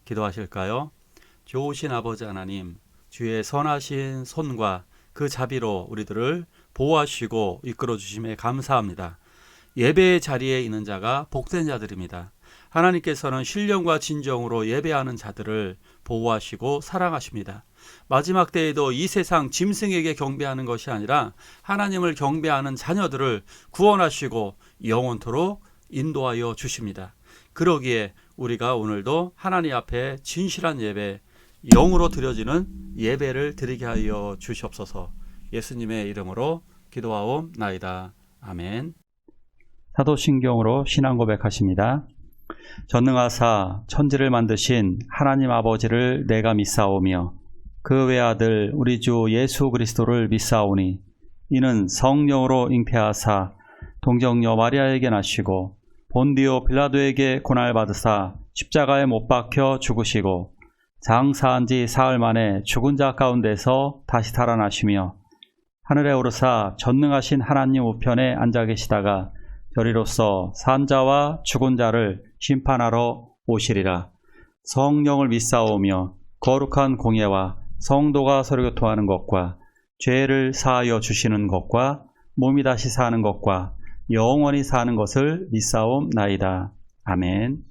기도하실까요? 좋으신 아버지 하나님, 주의 선하신 손과 그 자비로 우리들을 보호하시고 이끌어 주심에 감사합니다. 예배의 자리에 있는 자가 복된 자들입니다. 하나님께서는 신령과 진정으로 예배하는 자들을 보호하시고 사랑하십니다. 마지막 때에도 이 세상 짐승에게 경배하는 것이 아니라 하나님을 경배하는 자녀들을 구원하시고 영원토록 인도하여 주십니다. 그러기에 우리가 오늘도 하나님 앞에 진실한 예배, 영으로 드려지는 예배를 드리게 하여 주시옵소서. 예수님의 이름으로 기도하옵나이다. 아멘. 사도신경으로 신앙 고백하십니다. 전능하사 천지를 만드신 하나님 아버지를 내가 믿사오며 그 외아들 우리 주 예수 그리스도를 믿사오니 이는 성령으로 잉태하사 동정녀 마리아에게 나시고 본디오 빌라도에게 고난받으사 십자가에 못 박혀 죽으시고 장사한 지 사흘 만에 죽은 자 가운데서 다시 살아나시며 하늘에 오르사 전능하신 하나님 우편에 앉아 계시다가 저리로서 산 자와 죽은 자를 심판하러 오시리라. 성령을 믿사오며 거룩한 공예와 성도가 서로 교통하는 것과 죄를 사하여 주시는 것과 몸이 다시 사는 것과 영원히 사는 것을 믿사옵나이다. 아멘.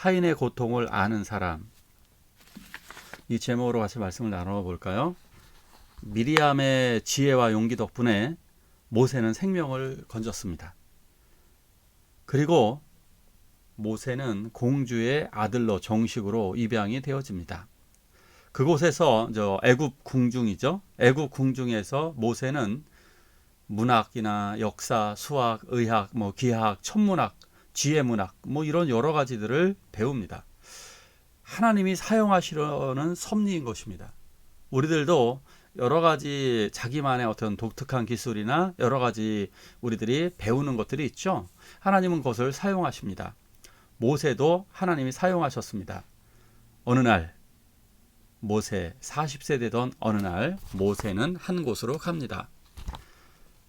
타인의 고통을 아는 사람. 이 제목으로 같이 말씀을 나눠 볼까요? 미리암의 지혜와 용기 덕분에 모세는 생명을 건졌습니다. 그리고 모세는 공주의 아들로 정식으로 입양이 되어집니다. 그곳에서 애굽 궁중이죠. 애굽 궁중에서 모세는 문학이나 역사, 수학, 의학, 기하학, 천문학, 지혜문학 이런 여러 가지들을 배웁니다. 하나님이 사용하시려는 섭리인 것입니다. 우리들도 여러 가지 자기만의 어떤 독특한 기술이나 여러 가지 우리들이 배우는 것들이 있죠. 하나님은 그것을 사용하십니다. 모세도 하나님이 사용하셨습니다. 어느 날 모세 40세 되던 어느 날 모세는 한 곳으로 갑니다.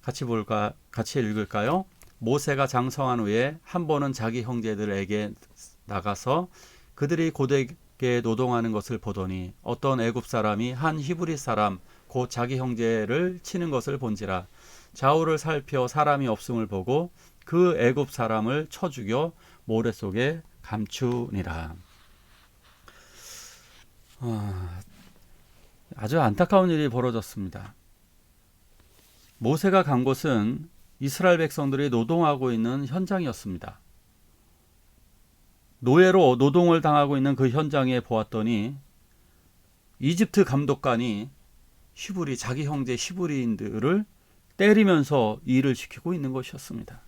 같이 읽을까요? 모세가 장성한 후에 한 번은 자기 형제들에게 나가서 그들이 고되게 노동하는 것을 보더니 어떤 애굽 사람이 한 히브리 사람 곧 자기 형제를 치는 것을 본지라. 좌우를 살펴 사람이 없음을 보고 그 애굽 사람을 쳐 죽여 모래 속에 감추니라. 아주 안타까운 일이 벌어졌습니다. 모세가 간 곳은 이스라엘 백성들이 노동하고 있는 현장이었습니다. 노예로 노동을 당하고 있는 그 현장에 보았더니 이집트 감독관이 자기 형제 히브리인들을 때리면서 일을 시키고 있는 것이었습니다.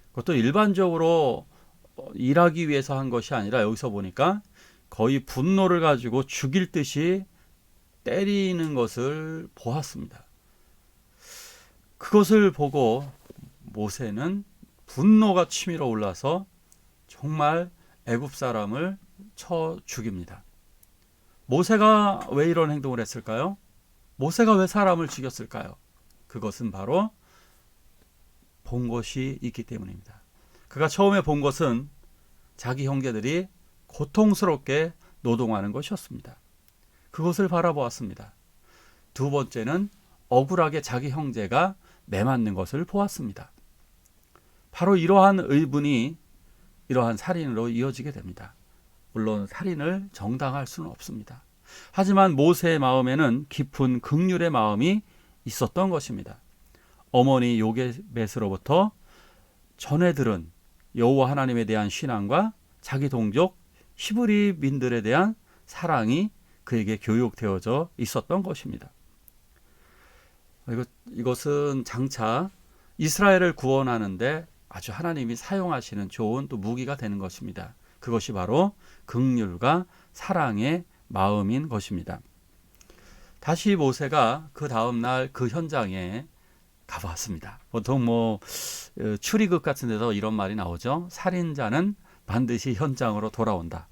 그것도 일반적으로 일하기 위해서 한 것이 아니라 여기서 보니까 거의 분노를 가지고 죽일 듯이 때리는 것을 보았습니다. 그것을 보고 모세는 분노가 치밀어 올라서 정말 애굽 사람을 쳐 죽입니다. 모세가 왜 이런 행동을 했을까요? 모세가 왜 사람을 죽였을까요? 그것은 바로 본 것이 있기 때문입니다. 그가 처음에 본 것은 자기 형제들이 고통스럽게 노동하는 것이었습니다. 그것을 바라보았습니다. 두 번째는 억울하게 자기 형제가 매맞는 것을 보았습니다. 바로 이러한 의분이 이러한 살인으로 이어지게 됩니다. 물론 살인을 정당할 수는 없습니다. 하지만 모세의 마음에는 깊은 긍휼의 마음이 있었던 것입니다. 어머니 요게벳으로부터 전해 들은 여호와 하나님에 대한 신앙과 자기 동족 히브리민들에 대한 사랑이 그에게 교육되어져 있었던 것입니다. 이것은 장차 이스라엘을 구원하는데 아주 하나님이 사용하시는 좋은 또 무기가 되는 것입니다. 그것이 바로 긍휼과 사랑의 마음인 것입니다. 다시 모세가 그 다음 날 그 현장에 가봤습니다. 보통 추리극 같은 데서 이런 말이 나오죠. 살인자는 반드시 현장으로 돌아온다.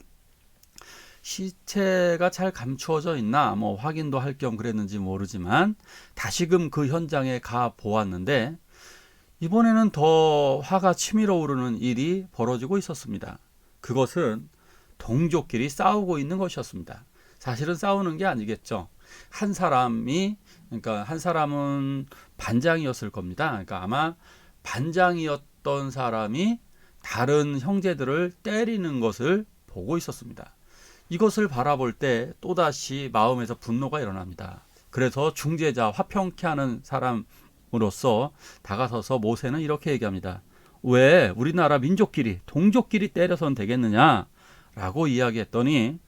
시체가 잘 감추어져 있나 확인도 할 겸 그랬는지 모르지만 다시금 그 현장에 가 보았는데 이번에는 더 화가 치밀어 오르는 일이 벌어지고 있었습니다. 그것은 동족끼리 싸우고 있는 것이었습니다. 사실은 싸우는 게 아니겠죠. 한 사람은 반장이었을 겁니다. 그러니까 아마 반장이었던 사람이 다른 형제들을 때리는 것을 보고 있었습니다. 이것을 바라볼 때 또다시 마음에서 분노가 일어납니다. 그래서 중재자, 화평케 하는 사람으로서 다가서서 모세는 이렇게 얘기합니다. 왜 우리나라 민족끼리, 동족끼리 때려선 되겠느냐? 라고 이야기했더니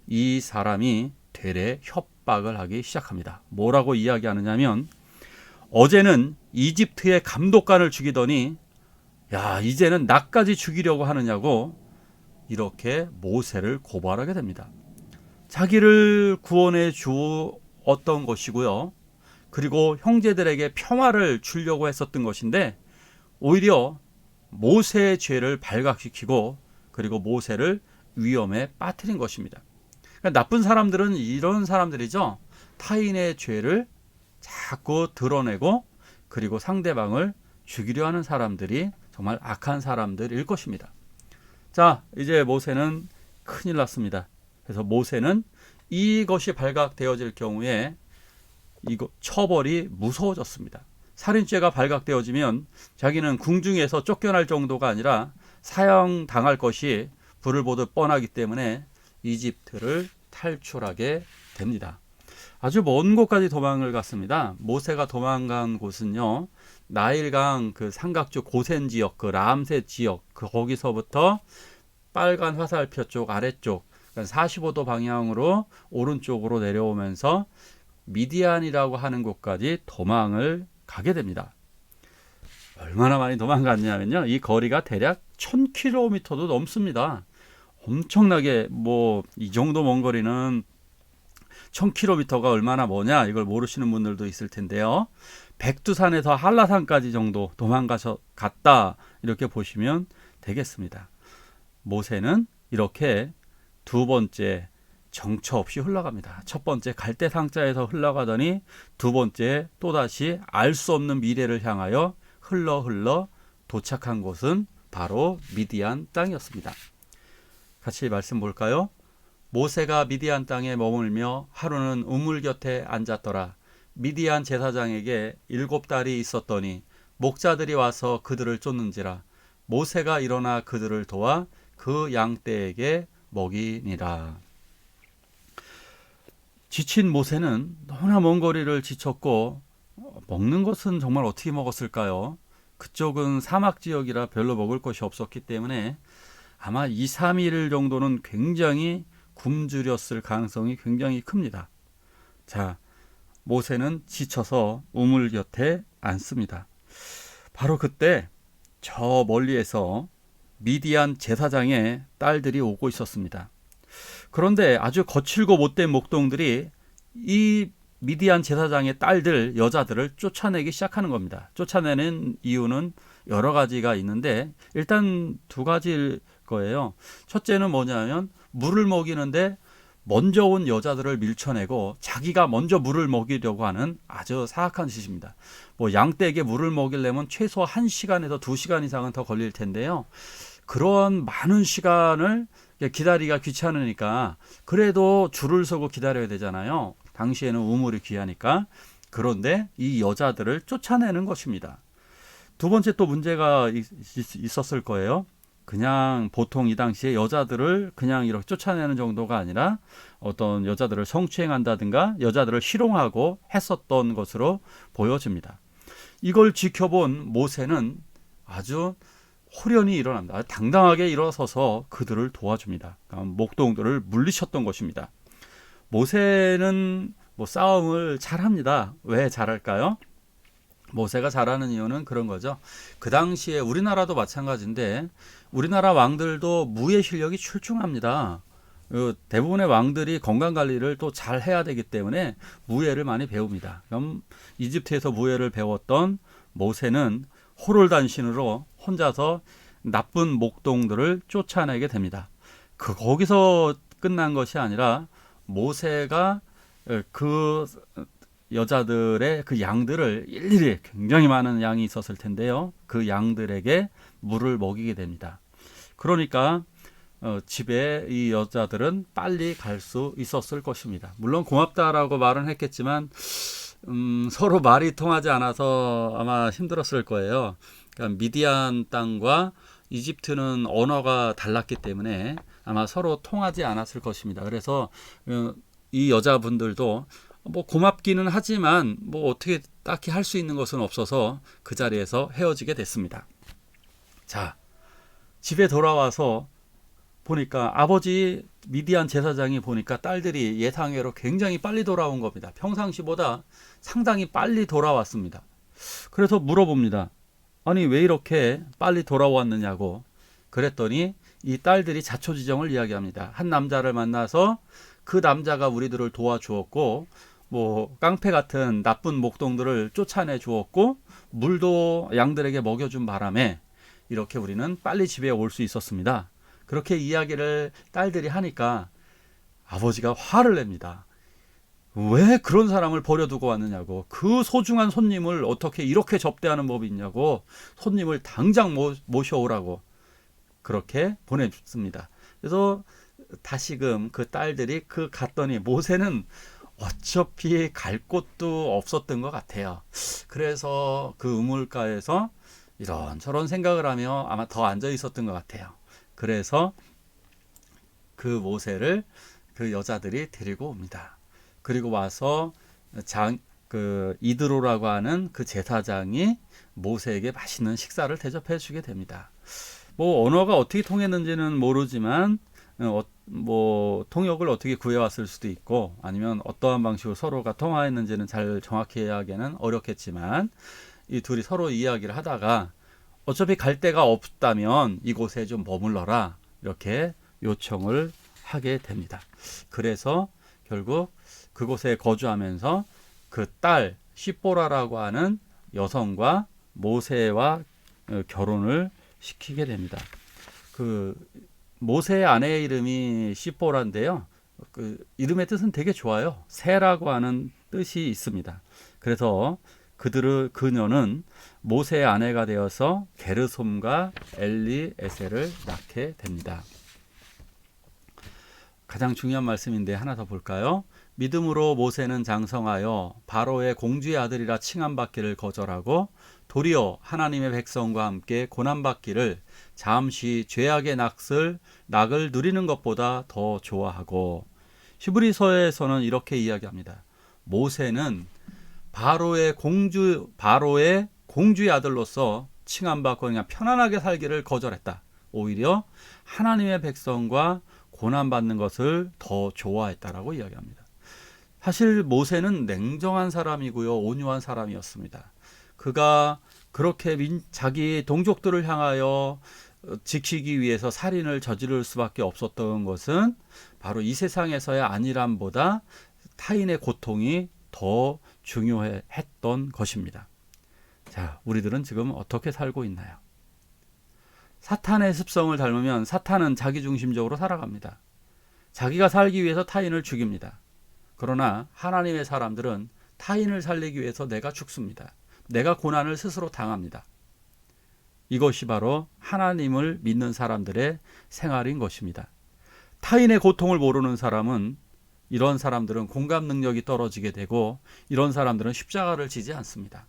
이 사람이 되레 협박을 하기 시작합니다. 뭐라고 이야기하느냐면 어제는 이집트의 감독관을 죽이더니 이제는 나까지 죽이려고 하느냐고 이렇게 모세를 고발하게 됩니다. 자기를 구원해 주었던 것이고요. 그리고 형제들에게 평화를 주려고 했었던 것인데 오히려 모세의 죄를 발각시키고 그리고 모세를 위험에 빠뜨린 것입니다. 그러니까 나쁜 사람들은 이런 사람들이죠. 타인의 죄를 자꾸 드러내고 그리고 상대방을 죽이려 하는 사람들이 정말 악한 사람들일 것입니다. 자, 이제 모세는 큰일 났습니다. 그래서 모세는 이것이 발각되어질 경우에 처벌이 무서워졌습니다. 살인죄가 발각되어지면 자기는 궁중에서 쫓겨날 정도가 아니라 사형당할 것이 불을 보듯 뻔하기 때문에 이집트를 탈출하게 됩니다. 아주 먼 곳까지 도망을 갔습니다. 모세가 도망간 곳은요, 나일강 그 삼각주 고센 지역, 그 람세 지역, 그 거기서부터 빨간 화살표 쪽 아래쪽 45도 방향으로 오른쪽으로 내려오면서 미디안이라고 하는 곳까지 도망을 가게 됩니다. 얼마나 많이 도망갔냐면요, 이 거리가 대략 1000km도 넘습니다. 엄청나게 이 정도 먼 거리는 1000km가 얼마나 뭐냐 이걸 모르시는 분들도 있을 텐데요. 백두산에서 한라산까지 정도 갔다 이렇게 보시면 되겠습니다. 모세는 이렇게 두 번째 정처 없이 흘러갑니다. 첫 번째 갈대상자에서 흘러가더니 두 번째 또다시 알 수 없는 미래를 향하여 흘러 도착한 곳은 바로 미디안 땅이었습니다. 같이 말씀 볼까요? 모세가 미디안 땅에 머물며 하루는 우물 곁에 앉았더라. 미디안 제사장에게 7달이 있었더니 목자들이 와서 그들을 쫓는지라. 모세가 일어나 그들을 도와 그 양떼에게 먹이니라. 지친 모세는 너무나 먼 거리를 지쳤고 먹는 것은 정말 어떻게 먹었을까요? 그쪽은 사막 지역이라 별로 먹을 것이 없었기 때문에 아마 2, 3일 정도는 굉장히 굶주렸을 가능성이 굉장히 큽니다. 자, 모세는 지쳐서 우물 곁에 앉습니다. 바로 그때 저 멀리에서 미디안 제사장의 딸들이 오고 있었습니다. 그런데 아주 거칠고 못된 목동들이 이 미디안 제사장의 딸들, 여자들을 쫓아내기 시작하는 겁니다. 쫓아내는 이유는 여러 가지가 있는데 일단 두 가지일 거예요. 첫째는 뭐냐면 물을 먹이는데 먼저 온 여자들을 밀쳐내고 자기가 먼저 물을 먹이려고 하는 아주 사악한 짓입니다. 양떼에게 물을 먹이려면 최소 1시간에서 2시간 이상은 더 걸릴 텐데요. 그런 많은 시간을 기다리기가 귀찮으니까 그래도 줄을 서고 기다려야 되잖아요. 당시에는 우물이 귀하니까. 그런데 이 여자들을 쫓아내는 것입니다. 두 번째 또 문제가 있었을 거예요. 그냥 보통 이 당시에 여자들을 그냥 이렇게 쫓아내는 정도가 아니라 어떤 여자들을 성추행한다든가 여자들을 희롱하고 했었던 것으로 보여집니다. 이걸 지켜본 모세는 아주 호련히 일어납니다. 당당하게 일어서서 그들을 도와줍니다. 목동들을 물리쳤던 것입니다. 모세는 싸움을 잘합니다. 왜 잘할까요? 모세가 잘하는 이유는 그런 거죠. 그 당시에 우리나라도 마찬가지인데 우리나라 왕들도 무예 실력이 출중합니다. 대부분의 왕들이 건강관리를 또 잘 해야 되기 때문에 무예를 많이 배웁니다. 그럼 이집트에서 무예를 배웠던 모세는 호롤단신으로 혼자서 나쁜 목동들을 쫓아내게 됩니다. 거기서 끝난 것이 아니라 모세가 그 여자들의 그 양들을 일일이 굉장히 많은 양이 있었을 텐데요. 그 양들에게 물을 먹이게 됩니다. 그러니까 집에 이 여자들은 빨리 갈 수 있었을 것입니다. 물론 고맙다라고 말은 했겠지만 서로 말이 통하지 않아서 아마 힘들었을 거예요. 그러니까 미디안 땅과 이집트는 언어가 달랐기 때문에 아마 서로 통하지 않았을 것입니다. 그래서 이 여자분들도 고맙기는 하지만 어떻게 딱히 할 수 있는 것은 없어서 그 자리에서 헤어지게 됐습니다. 자, 집에 돌아와서 보니까 아버지 미디안 제사장이 보니까 딸들이 예상외로 굉장히 빨리 돌아온 겁니다. 평상시보다 상당히 빨리 돌아왔습니다. 그래서 물어봅니다. 아니 왜 이렇게 빨리 돌아왔느냐고. 그랬더니 이 딸들이 자초지종을 이야기합니다. 한 남자를 만나서 그 남자가 우리들을 도와주었고 깡패 같은 나쁜 목동들을 쫓아내 주었고 물도 양들에게 먹여준 바람에 이렇게 우리는 빨리 집에 올 수 있었습니다. 그렇게 이야기를 딸들이 하니까 아버지가 화를 냅니다. 왜 그런 사람을 버려두고 왔느냐고. 그 소중한 손님을 어떻게 이렇게 접대하는 법이 있냐고. 손님을 당장 모셔오라고 그렇게 보내줬습니다. 그래서 다시금 그 딸들이 갔더니 모세는 어차피 갈 곳도 없었던 것 같아요. 그래서 그 우물가에서 이런저런 생각을 하며 아마 더 앉아 있었던 것 같아요. 그래서 그 모세를 그 여자들이 데리고 옵니다. 그리고 와서 이드로라고 하는 그 제사장이 모세에게 맛있는 식사를 대접해 주게 됩니다. 뭐 언어가 어떻게 통했는지는 모르지만 통역을 어떻게 구해왔을 수도 있고 아니면 어떠한 방식으로 서로가 통화했는지는 잘 정확히 이야기는 어렵겠지만 이 둘이 서로 이야기를 하다가 어차피 갈 데가 없다면 이곳에 좀 머물러라 이렇게 요청을 하게 됩니다. 그래서 결국 그곳에 거주하면서 그 딸 시뽀라라고 하는 여성과 모세와 결혼을 시키게 됩니다. 그 모세의 아내의 이름이 시뽀라인데요. 그 이름의 뜻은 되게 좋아요. 새라고 하는 뜻이 있습니다. 그래서 그녀는 모세의 아내가 되어서 게르솜과 엘리에셀을 낳게 됩니다. 가장 중요한 말씀인데 하나 더 볼까요? 믿음으로 모세는 장성하여 바로의 공주의 아들이라 칭함받기를 거절하고 도리어 하나님의 백성과 함께 고난받기를 잠시 죄악의 낙을 누리는 것보다 더 좋아하고 히브리서에서는 이렇게 이야기합니다. 모세는 바로의 공주의 아들로서 칭함받고 그냥 편안하게 살기를 거절했다. 오히려 하나님의 백성과 고난받는 것을 더 좋아했다라고 이야기합니다. 사실 모세는 냉정한 사람이고요, 온유한 사람이었습니다. 그가 그렇게 자기 동족들을 향하여 지키기 위해서 살인을 저지를 수밖에 없었던 것은 바로 이 세상에서의 안일함보다 타인의 고통이 더 중요했던 것입니다. 자, 우리들은 지금 어떻게 살고 있나요? 사탄의 습성을 닮으면 사탄은 자기중심적으로 살아갑니다. 자기가 살기 위해서 타인을 죽입니다. 그러나 하나님의 사람들은 타인을 살리기 위해서 내가 죽습니다. 내가 고난을 스스로 당합니다. 이것이 바로 하나님을 믿는 사람들의 생활인 것입니다. 타인의 고통을 모르는 사람은 이런 사람들은 공감 능력이 떨어지게 되고 이런 사람들은 십자가를 지지 않습니다.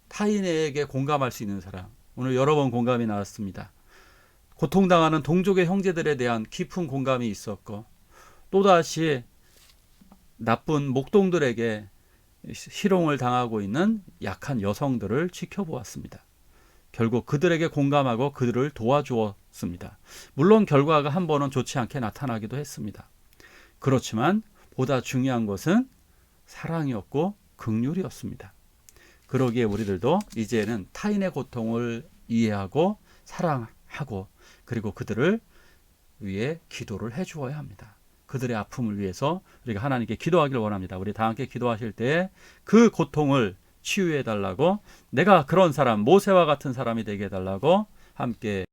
타인에게 공감할 수 있는 사람, 오늘 여러 번 공감이 나왔습니다. 고통당하는 동족의 형제들에 대한 깊은 공감이 있었고 또다시 나쁜 목동들에게 희롱을 당하고 있는 약한 여성들을 지켜보았습니다. 결국 그들에게 공감하고 그들을 도와주었습니다. 물론 결과가 한 번은 좋지 않게 나타나기도 했습니다. 그렇지만 보다 중요한 것은 사랑이었고 긍휼이었습니다. 그러기에 우리들도 이제는 타인의 고통을 이해하고 사랑하고 그리고 그들을 위해 기도를 해주어야 합니다. 그들의 아픔을 위해서 우리가 하나님께 기도하기를 원합니다. 우리 다 함께 기도하실 때 그 고통을 치유해 달라고, 내가 그런 사람, 모세와 같은 사람이 되게 해달라고 함께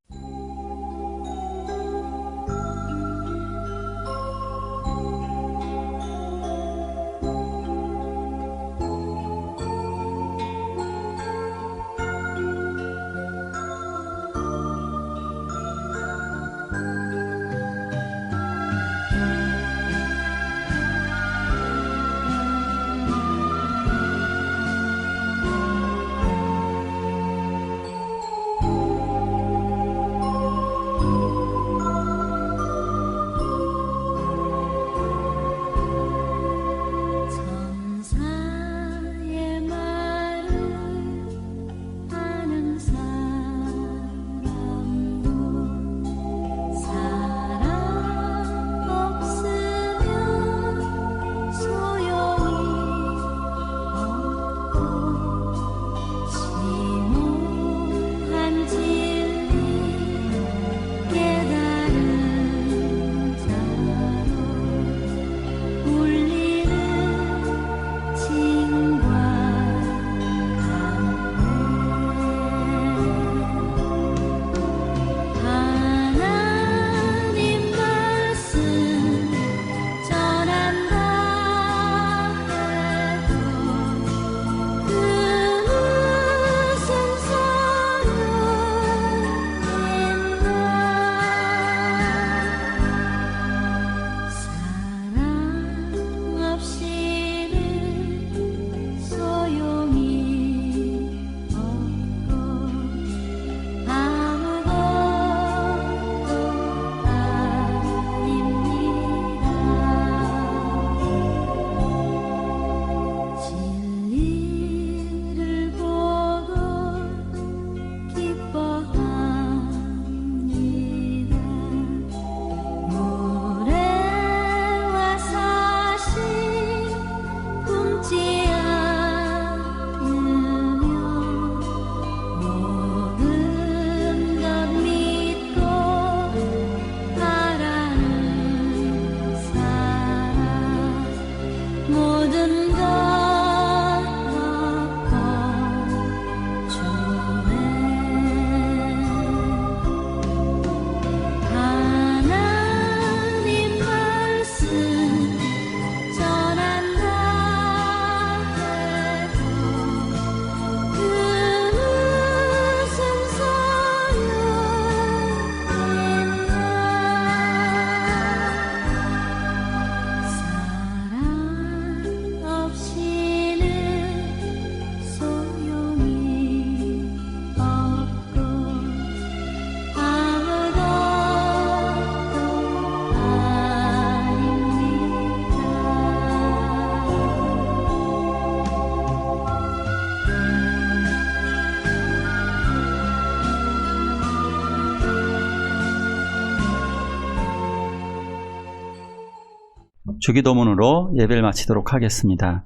주기도문으로 예배를 마치도록 하겠습니다.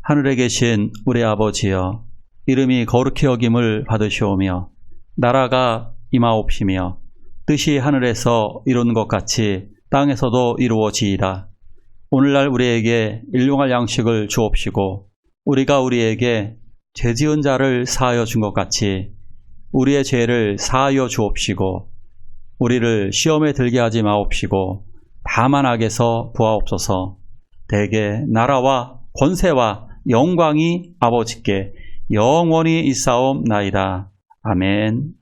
하늘에 계신 우리 아버지여, 이름이 거룩히 여김을 받으시오며 나라가 임하옵시며 뜻이 하늘에서 이룬 것 같이 땅에서도 이루어지이다. 오늘날 우리에게 일용할 양식을 주옵시고 우리가 우리에게 죄 지은 자를 사하여 준 것 같이 우리의 죄를 사하여 주옵시고 우리를 시험에 들게 하지 마옵시고 다만 악에서 구하옵소서. 대개 나라와 권세와 영광이 아버지께 영원히 있사옵나이다. 아멘.